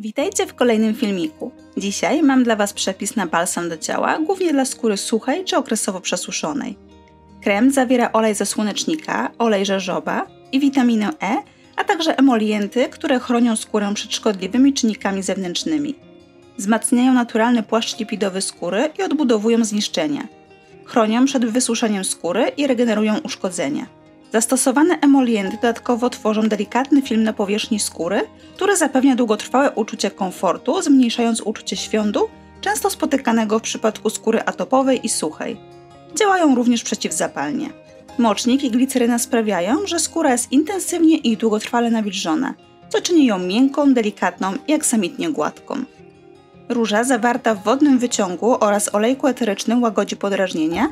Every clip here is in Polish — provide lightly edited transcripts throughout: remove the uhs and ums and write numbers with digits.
Witajcie w kolejnym filmiku. Dzisiaj mam dla Was przepis na balsam do ciała, głównie dla skóry suchej czy okresowo przesuszonej. Krem zawiera olej ze słonecznika, olej rzeżoba i witaminę E, a także emolienty, które chronią skórę przed szkodliwymi czynnikami zewnętrznymi. Wzmacniają naturalny płaszcz lipidowy skóry i odbudowują zniszczenia. Chronią przed wysuszeniem skóry i regenerują uszkodzenia. Zastosowane emolienty dodatkowo tworzą delikatny film na powierzchni skóry, który zapewnia długotrwałe uczucie komfortu, zmniejszając uczucie świądu, często spotykanego w przypadku skóry atopowej i suchej. Działają również przeciwzapalnie. Mocznik i gliceryna sprawiają, że skóra jest intensywnie i długotrwale nawilżona, co czyni ją miękką, delikatną i aksamitnie gładką. Róża zawarta w wodnym wyciągu oraz olejku eterycznym łagodzi podrażnienia,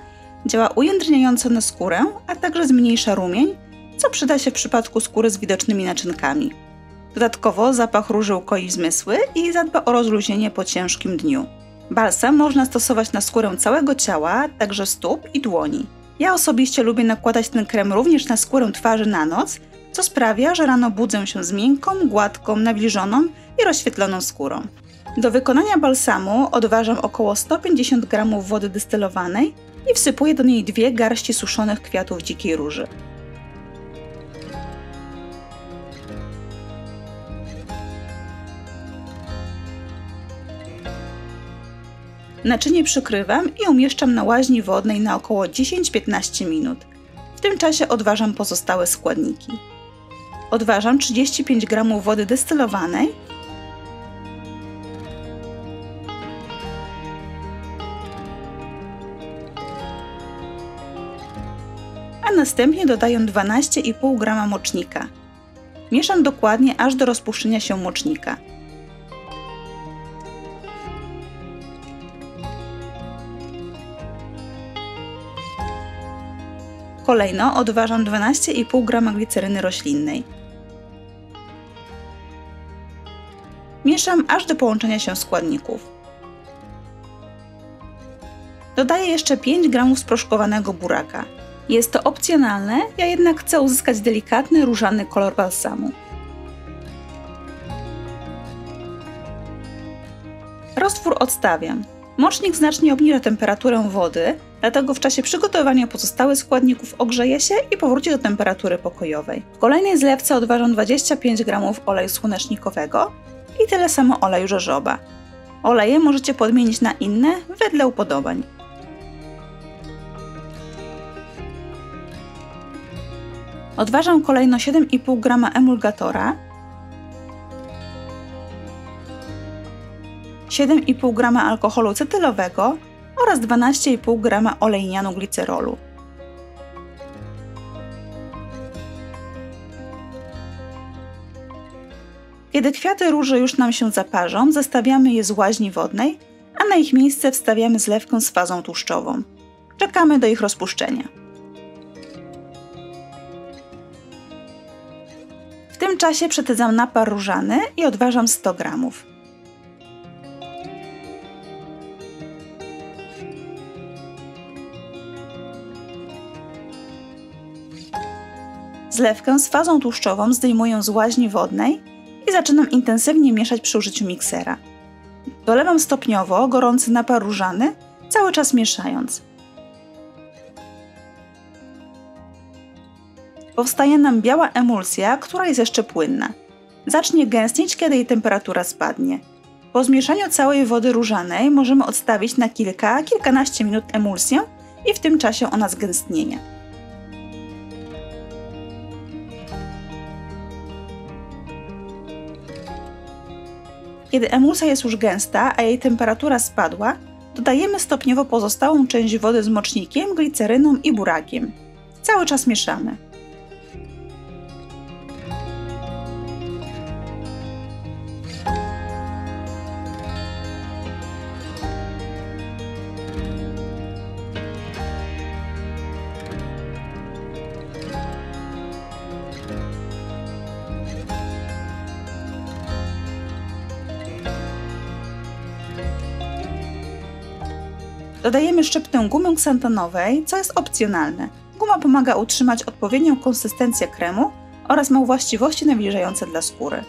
działa ujędrniająco na skórę, a także zmniejsza rumień, co przyda się w przypadku skóry z widocznymi naczynkami. Dodatkowo zapach róży ukoi zmysły i zadba o rozluźnienie po ciężkim dniu. Balsam można stosować na skórę całego ciała, także stóp i dłoni. Ja osobiście lubię nakładać ten krem również na skórę twarzy na noc, co sprawia, że rano budzę się z miękką, gładką, nawilżoną i rozświetloną skórą. Do wykonania balsamu odważam około 150 g wody destylowanej i wsypuję do niej 2 garści suszonych kwiatów dzikiej róży. Naczynie przykrywam i umieszczam na łaźni wodnej na około 10-15 minut. W tym czasie odważam pozostałe składniki. Odważam 35 g wody destylowanej, a następnie dodaję 12,5 g mocznika. Mieszam dokładnie aż do rozpuszczenia się mocznika. Kolejno odważam 12,5 g gliceryny roślinnej. Mieszam aż do połączenia się składników. Dodaję jeszcze 5 g sproszkowanego buraka. Jest to opcjonalne, ja jednak chcę uzyskać delikatny, różany kolor balsamu. Roztwór odstawiam. Mocznik znacznie obniża temperaturę wody, dlatego w czasie przygotowania pozostałych składników ogrzeje się i powróci do temperatury pokojowej. W kolejnej zlewce odważam 25 g oleju słonecznikowego i tyle samo oleju rzeżoba. Oleje możecie podmienić na inne wedle upodobań. Odważam kolejno 7,5 g emulgatora, 7,5 g alkoholu cetylowego oraz 12,5 g olejnianu glicerolu. Kiedy kwiaty róży już nam się zaparzą, zestawiamy je z łaźni wodnej, a na ich miejsce wstawiamy zlewkę z fazą tłuszczową. Czekamy do ich rozpuszczenia. W tym czasie przetydzam napar różany i odważam 100 g. Zlewkę z fazą tłuszczową zdejmuję z łaźni wodnej i zaczynam intensywnie mieszać przy użyciu miksera. Dolewam stopniowo gorący napar różany, cały czas mieszając. Powstaje nam biała emulsja, która jest jeszcze płynna. Zacznie gęstnieć, kiedy jej temperatura spadnie. Po zmieszaniu całej wody różanej możemy odstawić na kilkanaście minut emulsję i w tym czasie ona zgęstnieje. Kiedy emulsja jest już gęsta, a jej temperatura spadła, dodajemy stopniowo pozostałą część wody z mocznikiem, gliceryną i burakiem. Cały czas mieszamy. Dodajemy szczyptę gumy ksantanowej, co jest opcjonalne. Guma pomaga utrzymać odpowiednią konsystencję kremu oraz ma właściwości nawilżające dla skóry.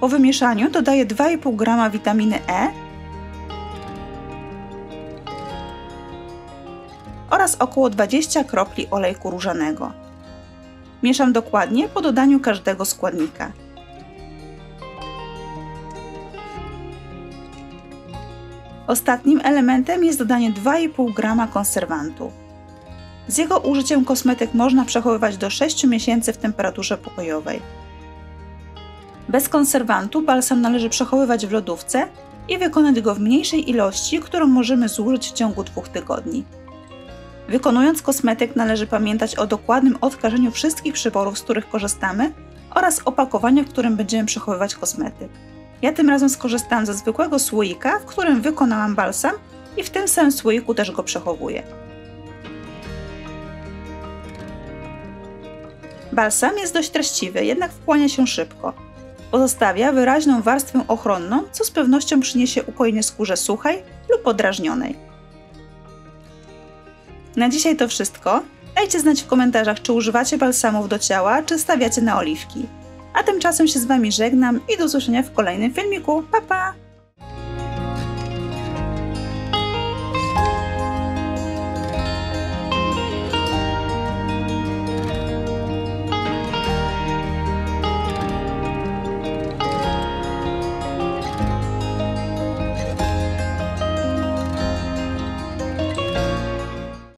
Po wymieszaniu dodaję 2,5 g witaminy E oraz około 20 kropli olejku różanego. Mieszam dokładnie po dodaniu każdego składnika. Ostatnim elementem jest dodanie 2,5 g konserwantu. Z jego użyciem kosmetyk można przechowywać do 6 miesięcy w temperaturze pokojowej. Bez konserwantu balsam należy przechowywać w lodówce i wykonać go w mniejszej ilości, którą możemy zużyć w ciągu 2 tygodni. Wykonując kosmetyk należy pamiętać o dokładnym odkażeniu wszystkich przyborów, z których korzystamy oraz opakowaniu, w którym będziemy przechowywać kosmetyk. Ja tym razem skorzystałam ze zwykłego słoika, w którym wykonałam balsam i w tym samym słoiku też go przechowuję. Balsam jest dość treściwy, jednak wchłania się szybko. Pozostawia wyraźną warstwę ochronną, co z pewnością przyniesie ukojenie skórze suchej lub podrażnionej. Na dzisiaj to wszystko. Dajcie znać w komentarzach, czy używacie balsamów do ciała, czy stawiacie na oliwki. A tymczasem się z Wami żegnam i do usłyszenia w kolejnym filmiku. Pa, pa!